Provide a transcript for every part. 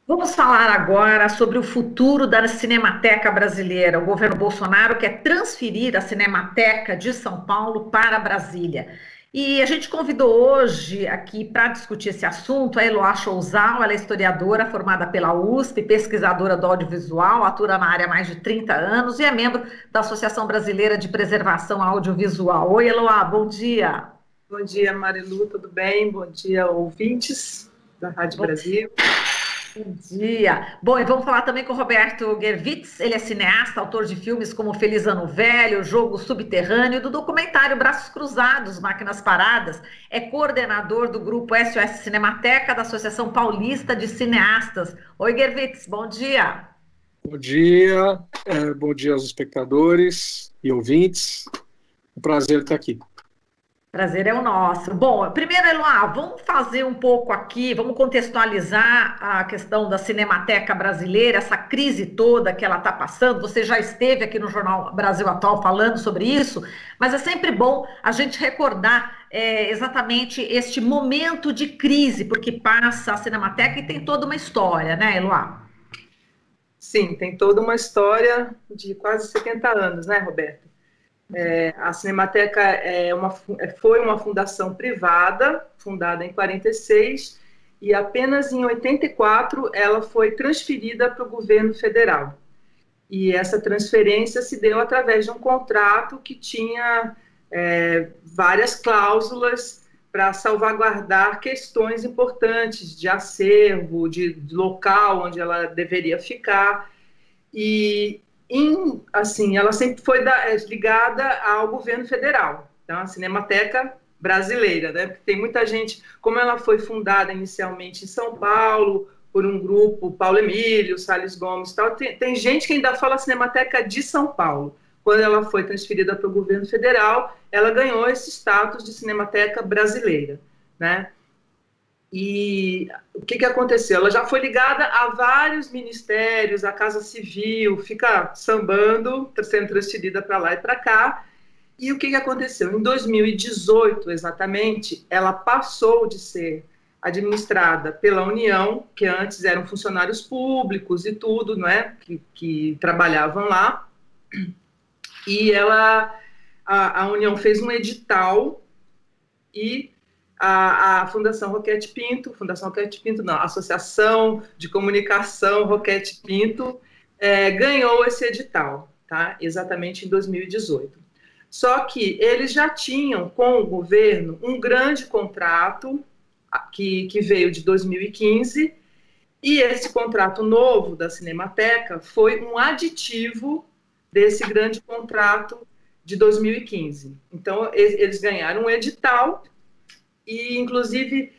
Vamos falar agora sobre o futuro da Cinemateca Brasileira. O governo Bolsonaro quer transferir a Cinemateca de São Paulo para Brasília. E a gente convidou hoje aqui para discutir esse assunto a Eloá Chouzal. Ela é historiadora formada pela USP, pesquisadora do audiovisual, atua na área há mais de 30 anos e é membro da Associação Brasileira de Preservação Audiovisual. Oi, Eloá, bom dia. Bom dia, Marilu, tudo bem? Bom dia, ouvintes da Rádio Brasil. Bom dia. Bom, e vamos falar também com o Roberto Gervitz. Ele é cineasta, autor de filmes como Feliz Ano Velho, Jogo Subterrâneo, do documentário Braços Cruzados, Máquinas Paradas. É coordenador do grupo SOS Cinemateca da Associação Paulista de Cineastas. Oi, Gervitz, bom dia. Bom dia, bom dia aos espectadores e ouvintes. Um prazer estar aqui. Prazer é o nosso. Bom, primeiro, Eloá, vamos fazer um pouco aqui, vamos contextualizar a questão da Cinemateca Brasileira, essa crise toda que ela está passando. Você já esteve aqui no Jornal Brasil Atual falando sobre isso, mas é sempre bom a gente recordar exatamente este momento de crise, porque passa a Cinemateca e tem toda uma história, né, Eloá? Sim, tem toda uma história de quase 70 anos, né, Roberto? A Cinemateca foi uma fundação privada, fundada em 46, e apenas em 84 ela foi transferida para o governo federal. E essa transferência se deu através de um contrato que tinha várias cláusulas para salvaguardar questões importantes de acervo, de local onde ela deveria ficar. E assim, ela sempre foi ligada ao governo federal, então a Cinemateca Brasileira, né? Porque tem muita gente, como ela foi fundada inicialmente em São Paulo, por um grupo, Paulo Emílio, Salles Gomes e tal, tem gente que ainda fala Cinemateca de São Paulo. Quando ela foi transferida para o governo federal, ela ganhou esse status de Cinemateca Brasileira, né? E o que aconteceu? Ela já foi ligada a vários ministérios, a Casa Civil, fica sambando, sendo transferida para lá e para cá. E o que aconteceu? Em 2018, exatamente, ela passou de ser administrada pela União, que antes eram funcionários públicos e tudo, não é? Que trabalhavam lá. E a União fez um edital e a Fundação Roquete Pinto, não, a Associação de Comunicação Roquete Pinto ganhou esse edital, tá? Exatamente em 2018. Só que eles já tinham com o governo um grande contrato que veio de 2015, e esse contrato novo da Cinemateca foi um aditivo desse grande contrato de 2015. Então, eles ganharam um edital. E, inclusive,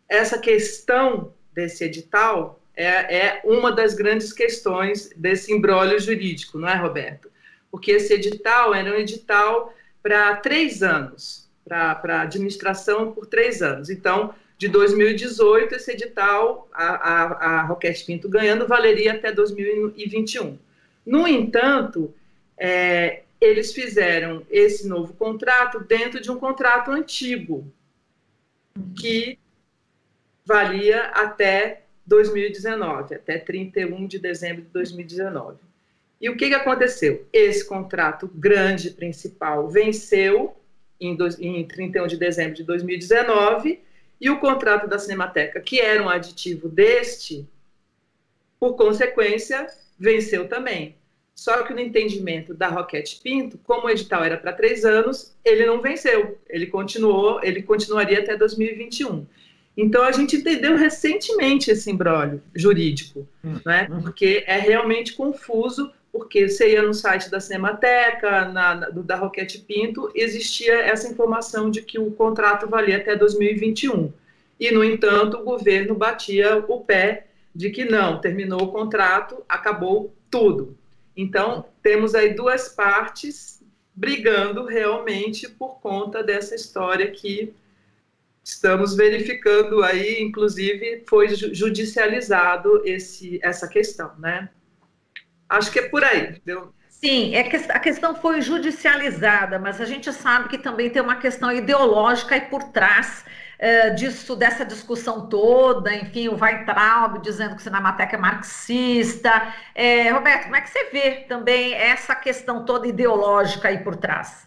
essa questão desse edital é uma das grandes questões desse imbróglio jurídico, não é, Roberto? Porque esse edital era um edital para 3 anos, para administração por 3 anos. Então, de 2018, esse edital, a Roquete Pinto ganhando, valeria até 2021. No entanto, eles fizeram esse novo contrato dentro de um contrato antigo, que valia até 2019, até 31 de dezembro de 2019. E o que aconteceu? Esse contrato grande principal venceu em 31 de dezembro de 2019, e o contrato da Cinemateca, que era um aditivo deste, por consequência, venceu também. Só que no entendimento da Roquete Pinto, como o edital era para 3 anos, ele não venceu. Ele continuaria até 2021. Então, a gente entendeu recentemente esse imbróglio jurídico, né? Porque é realmente confuso, porque você ia no site da Cinemateca, da Roquete Pinto, existia essa informação de que o contrato valia até 2021. E, no entanto, o governo batia o pé de que não, terminou o contrato, acabou tudo. Então, temos aí duas partes brigando realmente por conta dessa história que estamos verificando aí, inclusive foi judicializado essa questão, né? Acho que é por aí, entendeu? Sim, a questão foi judicializada, mas a gente sabe que também tem uma questão ideológica aí por trás dessa discussão toda, enfim, o Weintraub dizendo que a Cinemateca é marxista. Roberto, como é que você vê também essa questão toda ideológica aí por trás?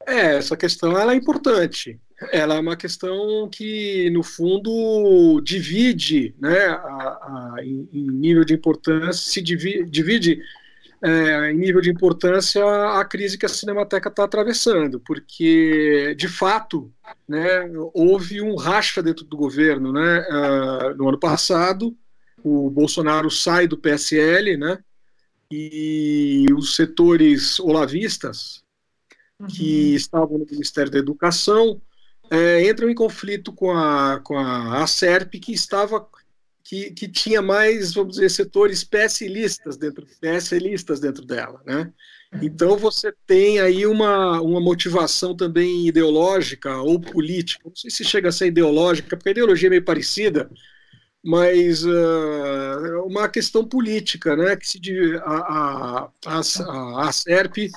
Essa questão ela é importante. Ela é uma questão que, no fundo, divide, né, em nível de importância, se divide em nível de importância a crise que a Cinemateca está atravessando, porque, de fato, né, houve um racha dentro do governo, né, no ano passado, o Bolsonaro sai do PSL, né, e os setores olavistas, que estavam no Ministério da Educação, entram em conflito com a Acerp, que tinha mais, vamos dizer, setores PSListas dentro dela, né? Então você tem aí uma motivação também ideológica ou política, não sei se chega a ser ideológica, porque a ideologia é meio parecida, mas uma questão política, né? Que a Acerp,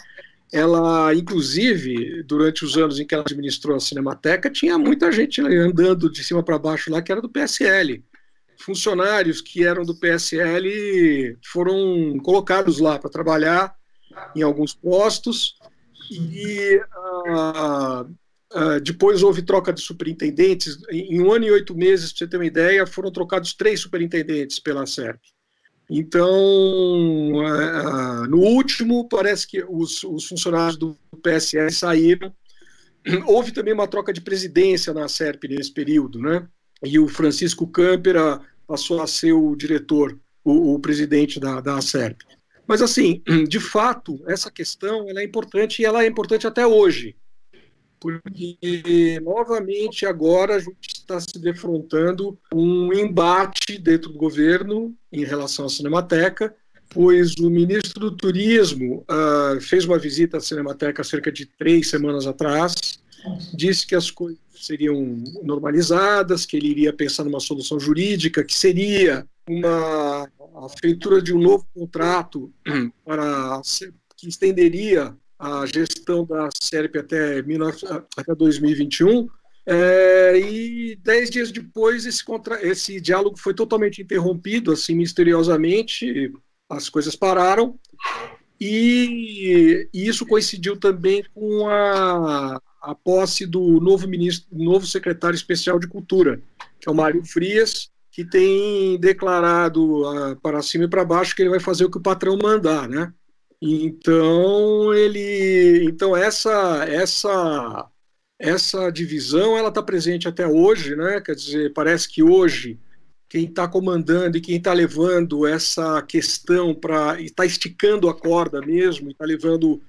ela, inclusive, durante os anos em que ela administrou a Cinemateca, tinha muita gente andando de cima para baixo lá que era do PSL. Funcionários que eram do PSL foram colocados lá para trabalhar em alguns postos e depois houve troca de superintendentes. Em 1 ano e 8 meses, para você ter uma ideia, foram trocados 3 superintendentes pela SERP. Então, no último, parece que os funcionários do PSL saíram. Houve também uma troca de presidência na SERP nesse período, né? E o Francisco Câmpera passou a ser o diretor, o presidente da SERP. Mas, assim, de fato, essa questão ela é importante, e ela é importante até hoje, porque, novamente, agora a gente está se defrontando um embate dentro do governo em relação à Cinemateca, pois o ministro do Turismo fez uma visita à Cinemateca há cerca de 3 semanas atrás, disse que as coisas seriam normalizadas, que ele iria pensar numa solução jurídica, que seria a feitura de um novo contrato que estenderia a gestão da SERP até 2021, e 10 dias depois esse diálogo foi totalmente interrompido, assim, misteriosamente, as coisas pararam, e isso coincidiu também com a posse do novo secretário especial de Cultura, que é o Mário Frias, que tem declarado para cima e para baixo que ele vai fazer o que o patrão mandar, né? Então essa divisão ela está presente até hoje, né? Quer dizer, parece que hoje quem está comandando e quem está levando essa questão e está esticando a corda mesmo, e está levando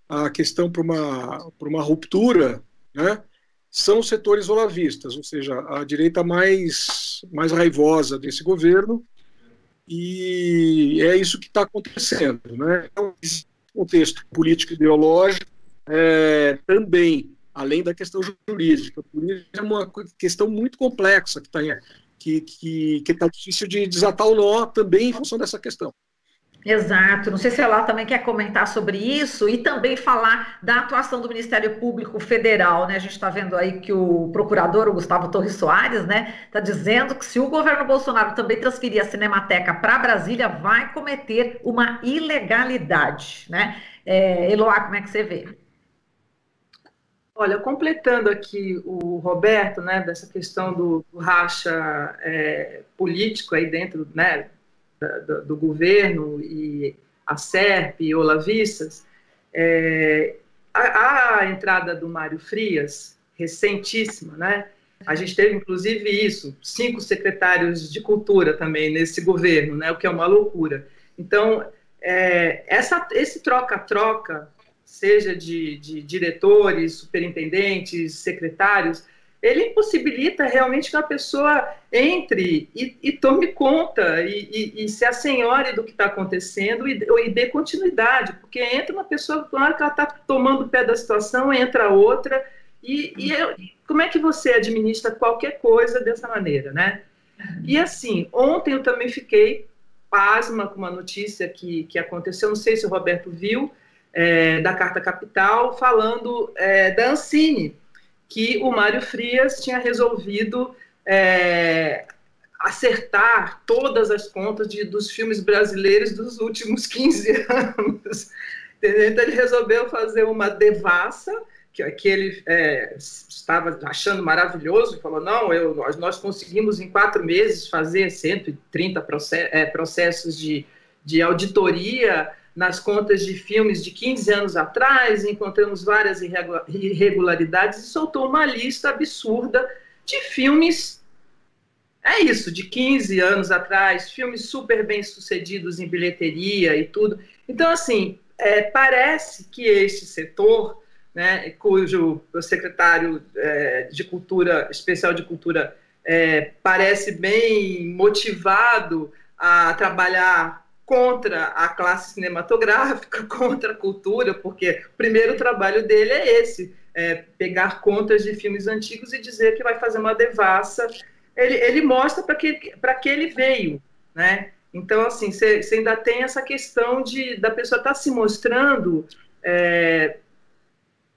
a questão para uma ruptura, né? São os setores olavistas, ou seja, a direita mais raivosa desse governo. E é isso que está acontecendo, né? Então, esse contexto político e ideológico também, além da questão jurídica, é uma questão muito complexa que está difícil de desatar o nó também em função dessa questão. Exato, não sei se ela também quer comentar sobre isso e também falar da atuação do Ministério Público Federal, né? A gente está vendo aí que o procurador, o Gustavo Torres Soares, né, está dizendo que se o governo Bolsonaro também transferir a Cinemateca para Brasília, vai cometer uma ilegalidade, né? Eloá, como é que você vê? Olha, completando aqui o Roberto, né, dessa questão do racha político aí dentro, né, do governo e a SERP e olavistas, a entrada do Mário Frias, recentíssima, né? A gente teve, inclusive, 5 secretários de cultura também nesse governo, né? O que é uma loucura. Então, esse troca-troca, seja de diretores, superintendentes, secretários, ele impossibilita realmente que a pessoa entre e tome conta e se assenhore do que está acontecendo e dê continuidade, porque entra uma pessoa, na hora que ela está tomando o pé da situação, entra outra, como é que você administra qualquer coisa dessa maneira, né? E assim, ontem eu também fiquei pasma com uma notícia que aconteceu, não sei se o Roberto viu, da Carta Capital, falando da Ancine, que o Mário Frias tinha resolvido acertar todas as contas dos filmes brasileiros dos últimos 15 anos. Entendeu? Então, ele resolveu fazer uma devassa, que ele estava achando maravilhoso, e falou, não, nós conseguimos em 4 meses fazer 130 processos de auditoria nas contas de filmes de 15 anos atrás, encontramos várias irregularidades e soltou uma lista absurda de filmes, de 15 anos atrás, filmes super bem sucedidos em bilheteria e tudo. Então, assim, parece que este setor, né, cujo secretário de Cultura, especial de Cultura, parece bem motivado a trabalhar contra a classe cinematográfica, contra a cultura, porque o primeiro trabalho dele é esse, pegar contas de filmes antigos e dizer que vai fazer uma devassa. Ele mostra para que ele veio, né? Então, assim, você ainda tem essa questão da pessoa estar se mostrando,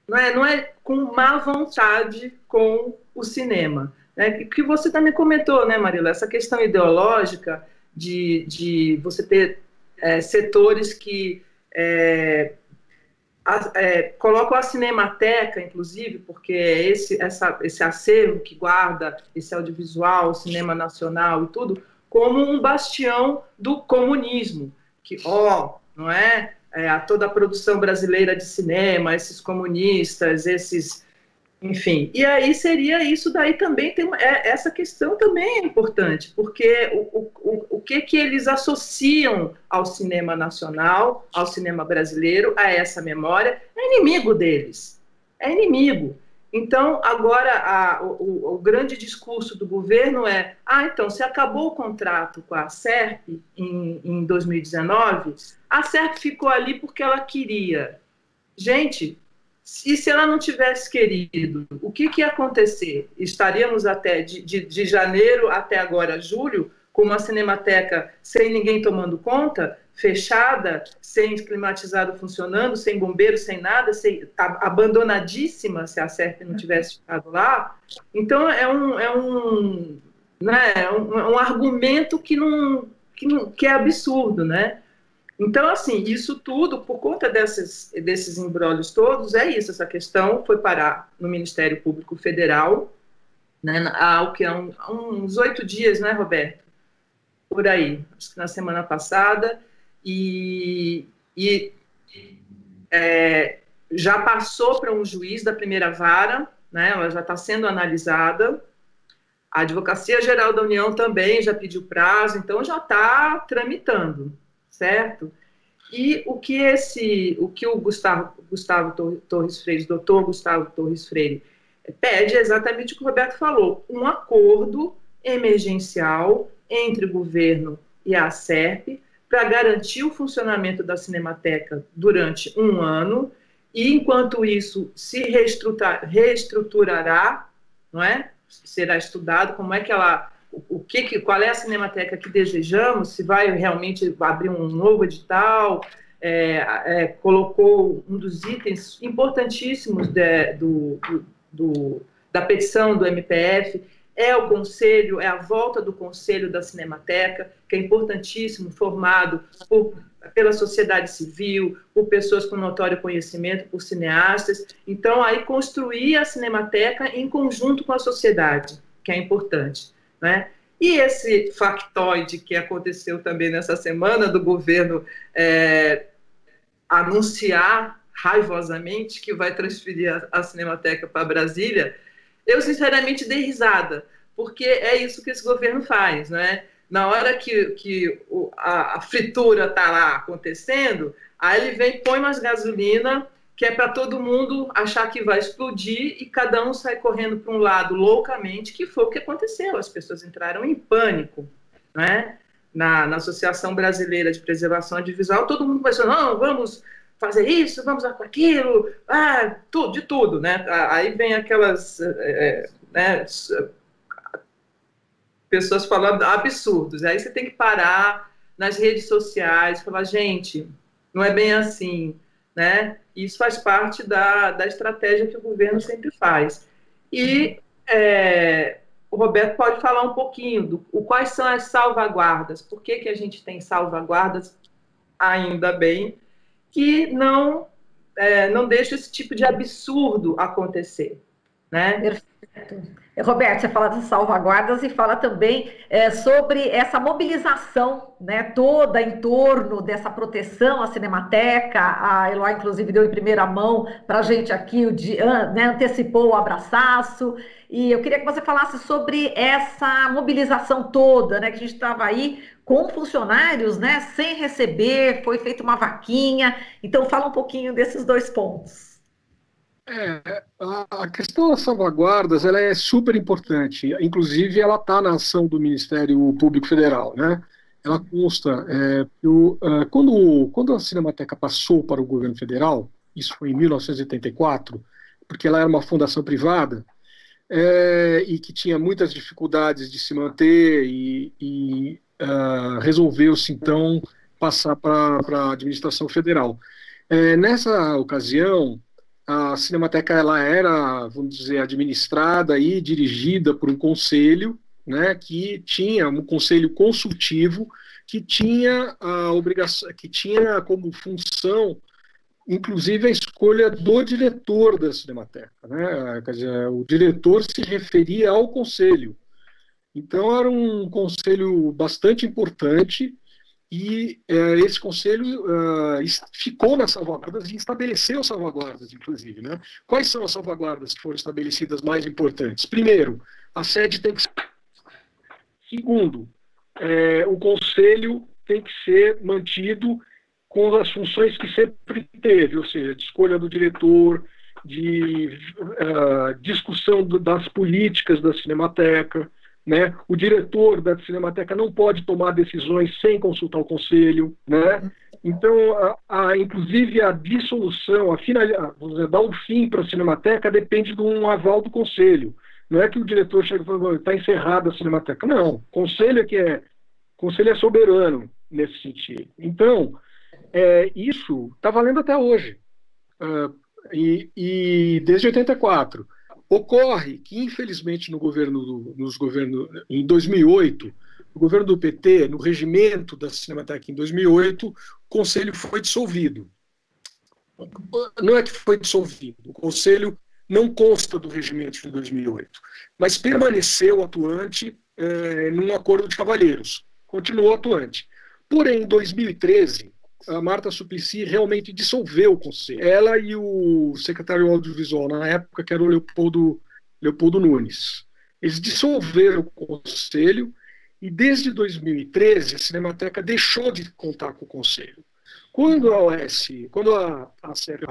não é com má vontade com o cinema, né? Que você também comentou, né, Marila, essa questão ideológica de você ter setores que colocam a Cinemateca, inclusive, porque é esse acervo que guarda esse audiovisual, cinema nacional e tudo, como um bastião do comunismo, que, não é? Toda a produção brasileira de cinema, esses comunistas, enfim. E aí seria isso daí também, essa questão também é importante, porque o que eles associam ao cinema nacional, ao cinema brasileiro, a essa memória, é inimigo deles, é inimigo. Então, agora, o grande discurso do governo então, se acabou o contrato com a SERP em 2019, a SERP ficou ali porque ela queria. Gente, e se ela não tivesse querido, o que ia acontecer? Estaríamos até de janeiro até agora, julho, com uma Cinemateca sem ninguém tomando conta, fechada, sem climatizado funcionando, sem bombeiro, sem nada, abandonadíssima, se a SERP não tivesse ficado lá. Então, um argumento que é absurdo, né? Então, assim, isso tudo, por conta desses imbróglios todos, essa questão foi parar no Ministério Público Federal, né, há uns 8 dias, né, Roberto? Por aí, acho que na semana passada, e já passou para um juiz da primeira vara, né, ela já está sendo analisada, a Advocacia Geral da União também já pediu prazo, então já está tramitando, certo? E o que o Gustavo Torres Freire, doutor Gustavo Torres Freire, pede é exatamente o que o Roberto falou, um acordo emergencial entre o governo e a SERP para garantir o funcionamento da Cinemateca durante 1 ano, e enquanto isso se reestruturará, não é? Será estudado como é que qual é a Cinemateca que desejamos, se vai realmente abrir um novo edital, colocou um dos itens importantíssimos da petição do MPF, o Conselho, a volta do Conselho da Cinemateca, que é importantíssimo, formado pela sociedade civil, por pessoas com notório conhecimento, por cineastas. Então, aí construir a Cinemateca em conjunto com a sociedade, que é importante, né? E esse factoide que aconteceu também nessa semana, do governo anunciar raivosamente que vai transferir a Cinemateca para Brasília, eu sinceramente dei risada, porque é isso que esse governo faz, né? Na hora que a fritura está lá acontecendo, aí ele vem, põe mais gasolina, que é para todo mundo achar que vai explodir, e cada um sai correndo para um lado loucamente, que foi o que aconteceu. As pessoas entraram em pânico, né? Na Associação Brasileira de Preservação Audiovisual, todo mundo pensou, não, vamos fazer isso, vamos fazer aquilo, de tudo, né? Aí vem aquelas pessoas falando absurdos, aí você tem que parar nas redes sociais e falar, gente, não é bem assim, né? Isso faz parte da estratégia que o governo sempre faz. E o Roberto pode falar um pouquinho quais são as salvaguardas, por que a gente tem salvaguardas, ainda bem, que não deixa esse tipo de absurdo acontecer, né? Perfeito. Roberto, você fala das salvaguardas e fala também sobre essa mobilização, né, toda em torno dessa proteção à Cinemateca. A Eloá, inclusive, deu em primeira mão para a gente aqui, né, antecipou o abraçaço. E eu queria que você falasse sobre essa mobilização toda, né, que a gente estava aí com funcionários, né, sem receber, foi feita uma vaquinha. Então, fala um pouquinho desses dois pontos. A questão das salvaguardas ela é super importante. Inclusive, ela está na ação do Ministério Público Federal, né? Ela consta. Quando a Cinemateca passou para o governo federal, isso foi em 1984, porque ela era uma fundação privada e que tinha muitas dificuldades de se manter e resolveu-se, então, passar para a administração federal. Nessa ocasião, a Cinemateca ela era, vamos dizer, administrada e dirigida por um conselho, né, que tinha um conselho consultivo que tinha a obrigação, que tinha como função, inclusive, a escolha do diretor da Cinemateca, né? Quer dizer, o diretor se referia ao conselho. Então era um conselho bastante importante. E esse conselho ficou nas salvaguardas e estabeleceu salvaguardas, inclusive, né? Quais são as salvaguardas que foram estabelecidas mais importantes? Primeiro, a sede tem que ser. Segundo, o conselho tem que ser mantido com as funções que sempre teve, ou seja, de escolha do diretor, de discussão das políticas da Cinemateca, né? O diretor da Cinemateca não pode tomar decisões sem consultar o conselho, né? Então, inclusive a dissolução, dar um fim para a Cinemateca depende de um aval do conselho. Não é que o diretor chega e fala, está encerrada a Cinemateca. Não, o conselho é soberano nesse sentido. Então, isso está valendo até hoje. E desde 84. Ocorre que, infelizmente, em 2008, no governo do PT, no regimento da Cinemateca em 2008, o conselho foi dissolvido. Não é que foi dissolvido, o conselho não consta do regimento de 2008, mas permaneceu atuante num acordo de cavalheiros, continuou atuante. Porém, em 2013, a Marta Suplicy realmente dissolveu o conselho. Ela e o secretário audiovisual na época, que era o Leopoldo Nunes. Eles dissolveram o conselho e desde 2013 a Cinemateca deixou de contar com o conselho. Quando a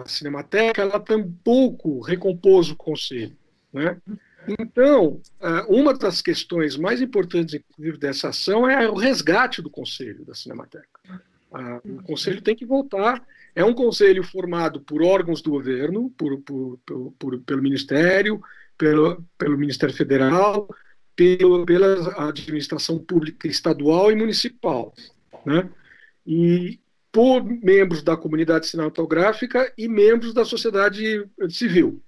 Cinemateca, ela tampouco recompôs o conselho, né? Então, uma das questões mais importantes, inclusive, dessa ação é o resgate do conselho da Cinemateca. O conselho tem que voltar. É um conselho formado por órgãos do governo, pelo Ministério, pelo Ministério Federal, pela administração pública estadual e municipal, né? E por membros da comunidade cinematográfica e membros da sociedade civil.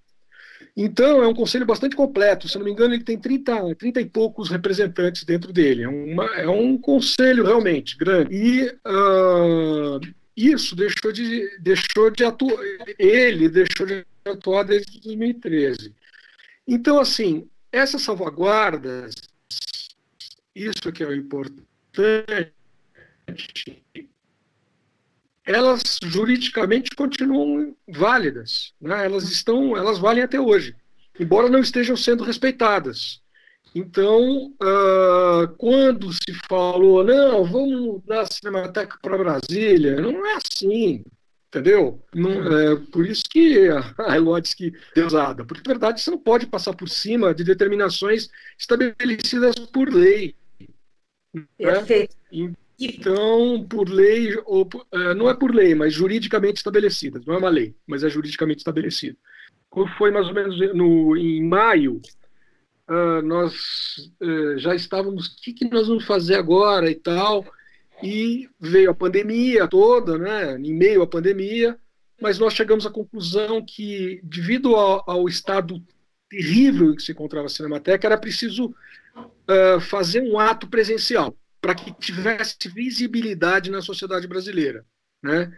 Então, é um conselho bastante completo. Se não me engano, ele tem 30 e poucos representantes dentro dele. É um conselho realmente grande. E isso deixou de atuar. Ele deixou de atuar desde 2013. Então, assim, essas salvaguardas, isso que é o importante, elas juridicamente continuam válidas, né? Elas valem até hoje, embora não estejam sendo respeitadas. Então, quando se falou, não, vamos mudar a Cinemateca para Brasília, não é assim, entendeu? Não, por isso que a Eloá diz que deusada, porque na verdade você não pode passar por cima de determinações estabelecidas por lei. Perfeito. Né? Então, por lei, não é por lei, mas juridicamente estabelecidas. Não é uma lei, mas é juridicamente estabelecida. Quando foi mais ou menos em maio, nós já estávamos, o que nós vamos fazer agora e tal, e veio a pandemia toda, né, em meio à pandemia, mas nós chegamos à conclusão que, devido ao estado terrível em que se encontrava a Cinemateca, era preciso fazer um ato presencial para que tivesse visibilidade na sociedade brasileira, né?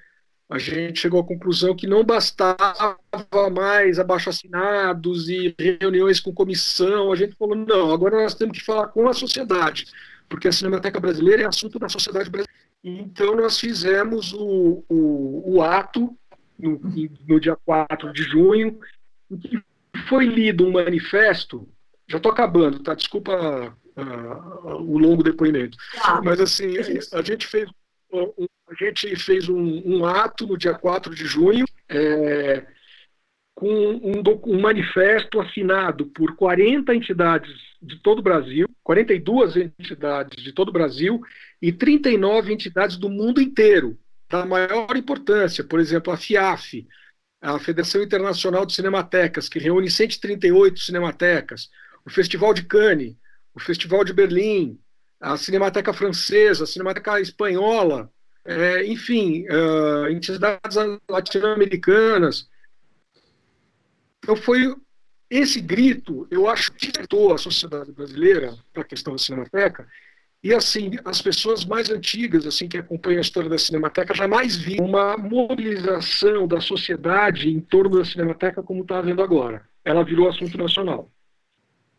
A gente chegou à conclusão que não bastava mais abaixo-assinados e reuniões com comissão. A gente falou, não, agora nós temos que falar com a sociedade, porque a Cinemateca Brasileira é assunto da sociedade brasileira. Então nós fizemos o ato no dia 4 de junho, em que foi lido um manifesto. Já estou acabando, tá? Desculpa o longo depoimento. Mas assim, a gente fez um ato no dia 4 de junho, com um manifesto assinado por 40 entidades de todo o Brasil, 42 entidades de todo o Brasil e 39 entidades do mundo inteiro, da maior importância. Por exemplo, a FIAF, a Federação Internacional de Cinematecas, que reúne 138 cinematecas, o Festival de Cannes, o Festival de Berlim, a Cinemateca Francesa, a Cinemateca Espanhola, enfim, entidades latino-americanas. Então foi esse grito, eu acho, que despertou a sociedade brasileira para a questão da Cinemateca, e assim, as pessoas mais antigas, assim, que acompanham a história da Cinemateca, jamais viram uma mobilização da sociedade em torno da Cinemateca como está havendo agora. Ela virou assunto nacional.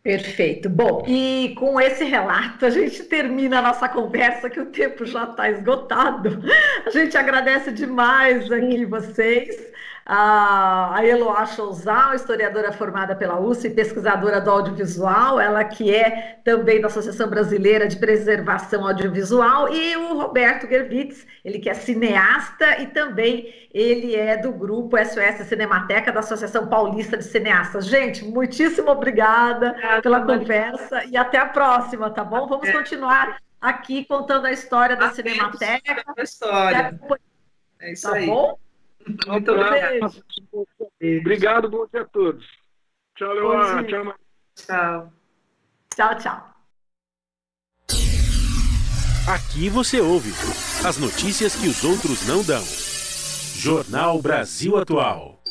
Perfeito. Bom, e com esse relato a gente termina a nossa conversa, que o tempo já está esgotado. A gente agradece demais aqui vocês. A Eloá Chouzal, historiadora formada pela USP, pesquisadora do audiovisual, ela que é também da Associação Brasileira de Preservação Audiovisual, e o Roberto Gervitz, ele que é cineasta e também ele é do grupo SOS Cinemateca da Associação Paulista de Cineastas. Gente, muitíssimo obrigada pela conversa e até a próxima, tá bom? Vamos continuar aqui contando a história da Cinemateca. É isso tá aí. Bom? Muito obrigado. Obrigado, bom dia a todos. Tchau, Leoa. Tchau. Tchau. Tchau, tchau. Aqui você ouve as notícias que os outros não dão. Jornal Brasil Atual.